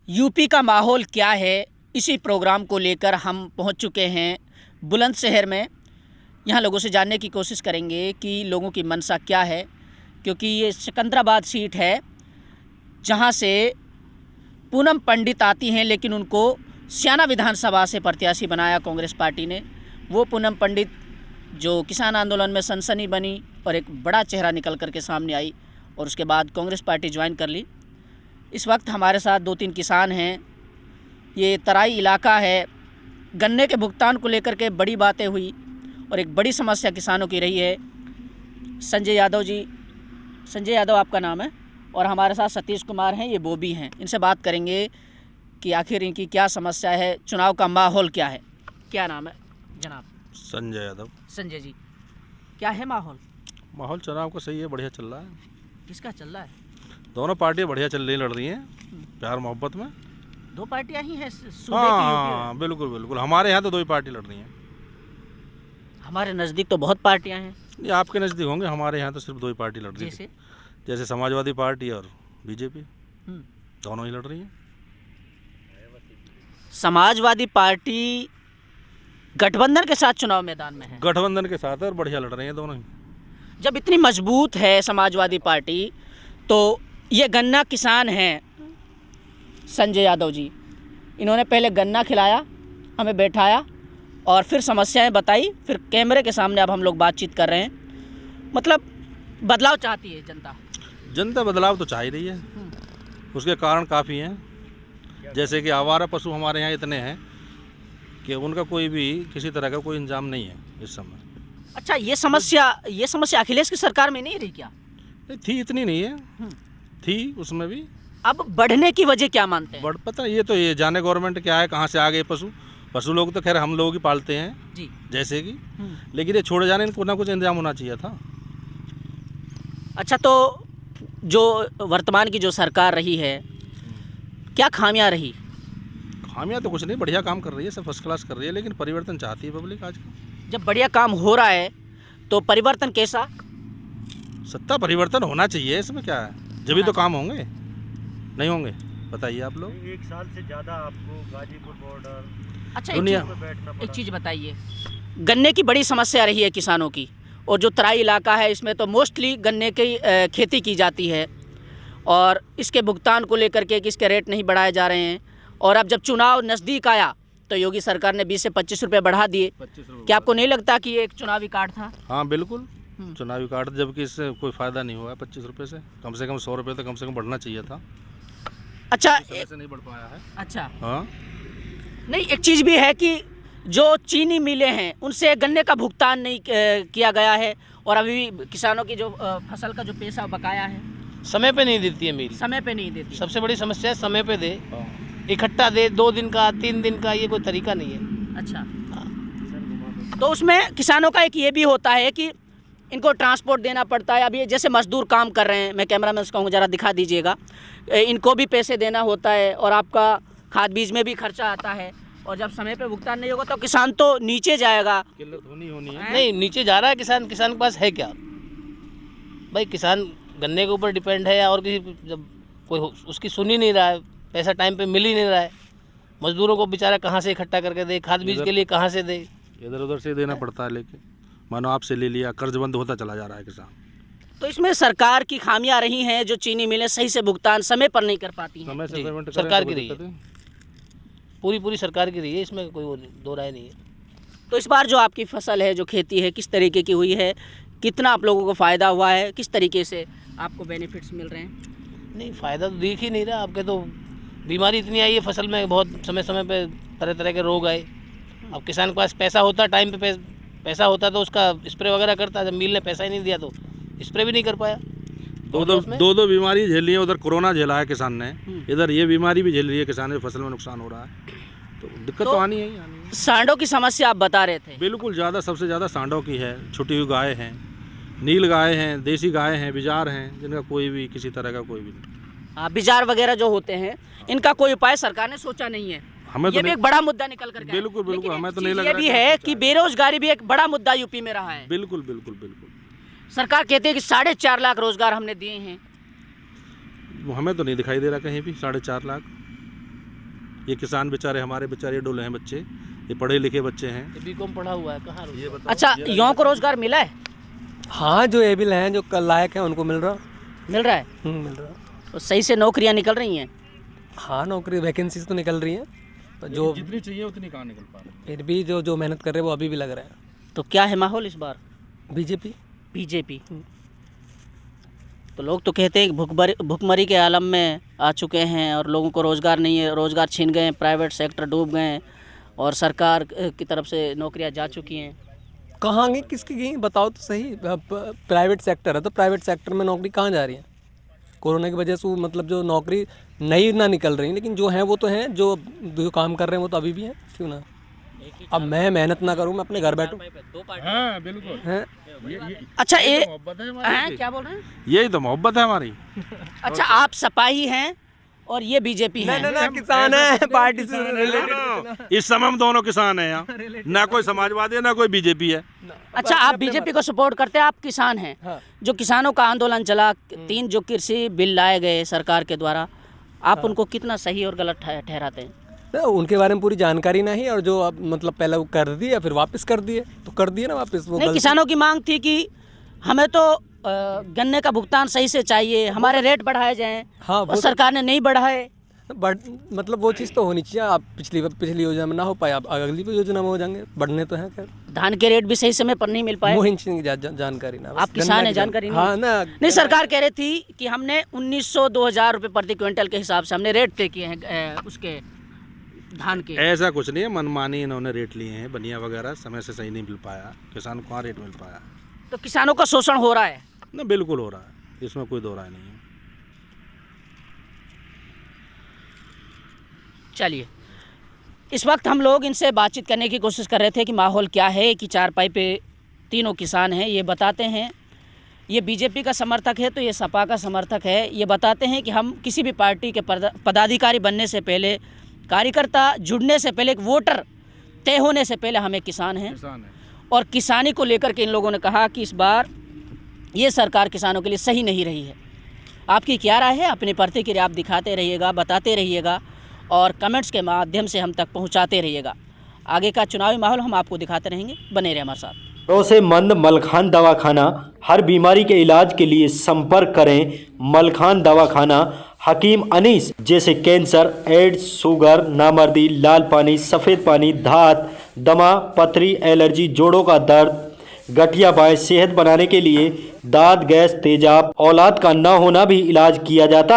UP का माहौल क्या है, इसी प्रोग्राम को लेकर हम पहुंच चुके हैं बुलंदशहर में। यहाँ लोगों से जानने की कोशिश करेंगे कि लोगों की मंशा क्या है, क्योंकि ये सिकंदराबाद सीट है जहाँ से पूनम पंडित आती हैं, लेकिन उनको स्याना विधानसभा से प्रत्याशी बनाया कांग्रेस पार्टी ने। वो पूनम पंडित जो किसान आंदोलन में सनसनी बनी और एक बड़ा चेहरा निकल कर के सामने आई और उसके बाद कांग्रेस पार्टी ज्वाइन कर ली। इस वक्त हमारे साथ 2-3 किसान हैं। ये तराई इलाका है। गन्ने के भुगतान को लेकर के बड़ी बातें हुई और एक बड़ी समस्या किसानों की रही है। संजय यादव जी, संजय यादव आपका नाम है, और हमारे साथ सतीश कुमार हैं, ये वो भी हैं। इनसे बात करेंगे कि आखिर इनकी क्या समस्या है, चुनाव का माहौल क्या है। क्या नाम है जनाब? संजय यादव। संजय जी, क्या है माहौल? माहौल चुनाव का सही है, बढ़िया चल रहा है। किसका चल रहा है? दोनों पार्टियां बढ़िया चल रही लड़ रही हैं, प्यार मोहब्बत में। 2 पार्टियां ही हैं सूबे की? हाँ बिल्कुल बिल्कुल, हमारे यहाँ तो 2 ही पार्टी लड़ रही हैं। हमारे नज़दीक तो बहुत पार्टियां हैं। ये आपके नज़दीक होंगे, हमारे यहाँ तो सिर्फ 2 ही पार्टी लड़ रही है। जैसे समाजवादी पार्टी और बीजेपी, दोनों ही लड़ रही हैं। समाजवादी पार्टी गठबंधन के साथ चुनाव मैदान में है। गठबंधन के साथ और बढ़िया लड़ रही हैं दोनों ही। जब इतनी मजबूत है समाजवादी पार्टी, तो ये गन्ना किसान हैं संजय यादव जी, इन्होंने पहले गन्ना खिलाया, हमें बैठाया और फिर समस्याएं बताई, फिर कैमरे के सामने अब हम लोग बातचीत कर रहे हैं। मतलब बदलाव चाहती है जनता। जनता बदलाव तो चाह ही रही है। उसके कारण काफ़ी हैं। जैसे कि आवारा पशु हमारे यहाँ इतने हैं कि उनका कोई भी किसी तरह का कोई इंतजाम नहीं है इस समय। अच्छा, ये समस्या अखिलेश की सरकार में नहीं रही क्या? नहीं थी, इतनी नहीं है, थी उसमें भी। अब बढ़ने की वजह क्या मानते हैं? पता ये जाने गवर्नमेंट क्या है, कहाँ से आ गए पशु लोग तो खैर हम लोग ही पालते हैं जी, जैसे कि, लेकिन ये छोड़े जाने इनको ना कुछ इंतजाम होना चाहिए था। अच्छा, तो जो वर्तमान की जो सरकार रही है, क्या खामियां रही? खामियां तो कुछ नहीं, बढ़िया काम कर रही है, सब फर्स्ट क्लास कर रही है, लेकिन परिवर्तन चाहती है पब्लिक आज का। जब बढ़िया काम हो रहा है तो परिवर्तन कैसा? सत्ता परिवर्तन होना चाहिए, इसमें क्या है, जब भी तो काम होंगे, नहीं होंगे बताइए आप लोग। 1 साल से ज़्यादा आपको गाजीपुर बॉर्डर। अच्छा, एक चीज़ बताइए, गन्ने की बड़ी समस्या रही है किसानों की, और जो तराई इलाका है इसमें तो मोस्टली गन्ने की खेती की जाती है, और इसके भुगतान को लेकर के कि इसके रेट नहीं बढ़ाए जा रहे हैं। और अब जब चुनाव नज़दीक आया तो योगी सरकार ने 20 से 25 रुपये बढ़ा दिए। क्या आपको नहीं लगता कि ये एक चुनावी कार्ड था? हाँ बिल्कुल, चुनावी कार्ड, जबकि इससे कोई फ़ायदा नहीं हुआ है। 25 रुपये से कम 100 रुपये तो कम से कम बढ़ना चाहिए था। अच्छा, ऐसे नहीं बढ़ पाया है। अच्छा, हाँ नहीं, एक चीज़ भी है कि जो चीनी मिलें हैं उनसे गन्ने का भुगतान नहीं किया गया है, और अभी किसानों की जो फसल का जो पैसा बकाया है समय पे नहीं देती है मिल। समय पे नहीं देती। सबसे बड़ी समस्या है समय पे दे, इकट्ठा दे, 2 दिन का 3 दिन का, ये कोई तरीका नहीं है। अच्छा, तो उसमें किसानों का एक ये भी होता है कि इनको ट्रांसपोर्ट देना पड़ता है। अभी जैसे मजदूर काम कर रहे हैं, मैं कैमरामैन से कहूँगा ज़रा दिखा दीजिएगा, इनको भी पैसे देना होता है, और आपका खाद बीज में भी खर्चा आता है, और जब समय पे भुगतान नहीं होगा तो किसान तो नीचे जाएगा। किल्लत होनी है। नहीं, नीचे जा रहा है किसान। किसान के पास है क्या भाई? किसान गन्ने के ऊपर डिपेंड है, और किसी जब कोई उसकी सुन ही नहीं रहा है, पैसा टाइम पे मिल ही नहीं रहा है। मजदूरों को बेचारा कहाँ से इकट्ठा करके दे, खाद बीज के लिए कहाँ से दे? इधर उधर से देना पड़ता है, लेके मानो आपसे ले लिया, कर्जबंद होता चला जा रहा है किसान। तो इसमें सरकार की खामियां रही हैं, जो चीनी मिलें सही से भुगतान समय पर नहीं कर पाती हैं। समय से पेमेंट सरकार की रही है, पूरी सरकार की रही है, इसमें कोई दो राय नहीं है। तो इस बार जो आपकी फसल है, जो खेती है, किस तरीके की हुई है, कितना आप लोगों को फ़ायदा हुआ है, किस तरीके से आपको बेनिफिट्स मिल रहे हैं? नहीं, फ़ायदा तो दिख ही नहीं रहा आपके। तो बीमारी इतनी आई है फसल में, बहुत समय पे तरह तरह के रोग आए। अब किसान के पास पैसा होता, टाइम पे पैसा होता तो उसका स्प्रे वगैरह करता। जब मिल ने पैसा ही नहीं दिया तो स्प्रे भी नहीं कर पाया। दो बीमारी झेल ली है। उधर कोरोना झेला है किसान ने, इधर ये बीमारी भी झेल रही है किसान ने, फसल में नुकसान हो रहा है, तो दिक्कत तो आनी है। सांडों की समस्या आप बता रहे थे। बिल्कुल, ज़्यादा, सबसे ज़्यादा सांडों की है। छुट्टी हुई गाय हैं, नील गाय हैं, देसी गाय हैं, बिजार हैं, जिनका कोई भी किसी तरह का कोई भी नहीं। बिजार वगैरह जो होते हैं, इनका कोई उपाय सरकार ने सोचा नहीं है। हमें तो ये भी एक बड़ा मुद्दा निकल कर गया। बिल्कुल, हमें तो नहीं लग रहा। ये भी है कि बेरोजगारी भी एक बड़ा मुद्दा यूपी में रहा है। बिल्कुल। सरकार कहती है कि 4.5 लाख रोजगार हमने दिए हैं। हमें तो नहीं दिखाई दे रहा कहीं भी 4.5 लाख। ये किसान बेचारे हमारे बेचारे डोले हैं बच्चे, ये पढ़े लिखे बच्चे हैं। बीकॉम पढ़ा हुआ है, कहाँ ये बताओ, अच्छा, युवाओं को रोजगार मिला है? हाँ, जो एबल हैं, जो लायक हैं, उनको मिल रहा मिल रहा है? मिल रहा। तो सही से नौकरियां निकल रही हैं? हाँ, नौकरी वैकेंसीज तो निकल रही हैं, पर जो जितनी चाहिए उतनी कहाँ निकल पा रही। फिर भी जो मेहनत कर रहे हैं वो अभी भी लग रहे हैं। तो क्या है माहौल इस बार? बीजेपी। तो लोग तो कहते हैं कि भुखमरी के आलम में आ चुके हैं और लोगों को रोज़गार नहीं है, रोज़गार छीन गए, प्राइवेट सेक्टर डूब गए और सरकार की तरफ से नौकरियां जा चुकी हैं। कहाँ गई, किसकी गई, बताओ तो सही। प्राइवेट सेक्टर है तो प्राइवेट सेक्टर में नौकरी कहाँ जा रही है? कोरोना की वजह से वो मतलब जो नौकरी नई ना निकल रही, लेकिन जो हैं वो तो हैं, जो काम कर रहे हैं वो तो अभी भी हैं, क्यों ना। अब मैं मेहनत ना करूँ, मैं अपने घर बैठूँ? हाँ बिल्कुल हैं? अच्छा, ये मोहब्बत है हमारी। क्या बोल रहे हैं? यही तो मोहब्बत है हमारी। अच्छा, आप सपाही हैं और ये बीजेपी है? ना, किसान है, पार्टी से रिलेटेड। इस समय हम दोनों किसान हैं यहाँ, ना कोई समाजवादी है ना कोई बीजेपी है। अच्छा, आप बीजेपी को सपोर्ट करते हैं, आप किसान हैं। हाँ। जो किसानों का आंदोलन चला, 3 जो कृषि बिल लाए गए सरकार के द्वारा, आप उनको कितना सही और गलत ठहराते हैं? उनके बारे में पूरी जानकारी नहीं, और जो अब मतलब पहले वो कर दिए फिर वापस कर दिए, तो कर दिए ना वापस वो। नहीं, किसानों की मांग थी कि हमें तो गन्ने का भुगतान सही से चाहिए, हमारे रेट बढ़ाए जाएं। हाँ, और सरकार ने नहीं बढ़ाए। मतलब वो चीज़ तो होनी चाहिए। आप पिछली योजना में ना हो पाए, आप अगली योजना में हो जाएंगे, बढ़ने तो हैं। खैर, धान के रेट भी सही समय पर नहीं मिल पाए। जानकारी ना, आप किसान हैं, जानकारी नहीं? हाँ ना। नहीं, सरकार कह रही थी कि हमने 1900-2000 रुपये प्रति क्विंटल के हिसाब से हमने रेट तय किए हैं उसके धान के। ऐसा कुछ नहीं है, मनमानी इन्होंने रेट लिए हैं, बनिया वगैरह समय से सही नहीं मिल पाया, किसान को कहाँ रेट मिल पाया। तो किसानों का शोषण हो रहा है? ना, बिल्कुल हो रहा है, इसमें कोई दो राय नहीं है। चलिए, इस वक्त हम लोग इनसे बातचीत करने की कोशिश कर रहे थे कि माहौल क्या है, कि चारपाई पे तीनों किसान हैं, ये बताते हैं। ये बीजेपी का समर्थक है तो ये सपा का समर्थक है। ये बताते हैं कि हम किसी भी पार्टी के पदाधिकारी बनने से पहले, कार्यकर्ता जुड़ने से पहले, एक वोटर तय होने से पहले हम एक किसान हैं। और किसानी को लेकर के इन लोगों ने कहा कि इस बार ये सरकार किसानों के लिए सही नहीं रही है। आपकी क्या राय है? अपनी प्रतिक्रिया आप दिखाते रहिएगा, बताते रहिएगा और कमेंट्स के माध्यम से हम तक पहुंचाते रहिएगा। आगे का चुनावी माहौल हम आपको दिखाते रहेंगे, बने रहे हमारे साथ। भरोसेमंद मलखान दवाखाना, हर बीमारी के इलाज के लिए संपर्क करें मलखान दवाखाना। हकीम अनीस, जैसे कैंसर, एड्स, शुगर, नामर्दी, लाल पानी, सफ़ेद पानी, धात, दमा, पथरी, एलर्जी, जोड़ों का दर्द, गठिया बाएं, सेहत बनाने के लिए दांत, गैस, तेजाब, औलाद का ना होना भी इलाज किया जाता है।